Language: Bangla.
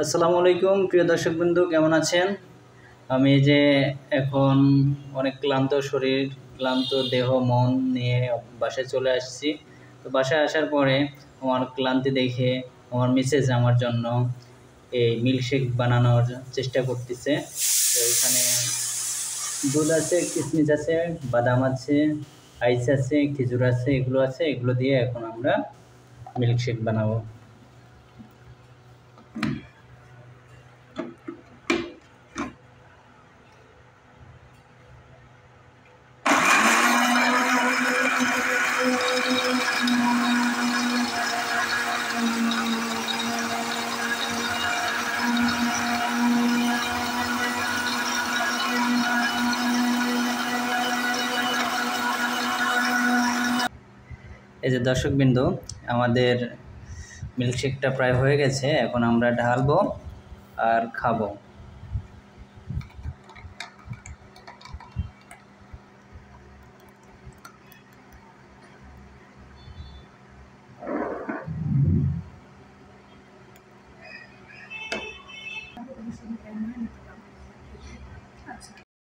আসসালামু আলাইকুম প্রিয় দর্শকবৃন্দ, কেমন আছেন? আমি এই যে এখন অনেক ক্লান্ত শরীর, ক্লান্ত দেহ মন নিয়ে বাসায় চলে আসছি। তো বাসায় আসার পরে আমার ক্লান্তি দেখে আমার মিসেস আমার জন্য এই মিল্কশেক বানানোর চেষ্টা করতেছে। তো এখানে দুধ আছে, কিশমিশ আছে, বাদাম আছে, আইস আছে, খেজুর আছে, এগুলো আছে। এগুলো দিয়ে এখন আমরা মিল্কশেক বানাবো। এই যে দর্শকবৃন্দ, আমাদের মিল্কশেকটা প্রায় হয়ে গেছে। এখন আমরা ঢালবো আর খাবো।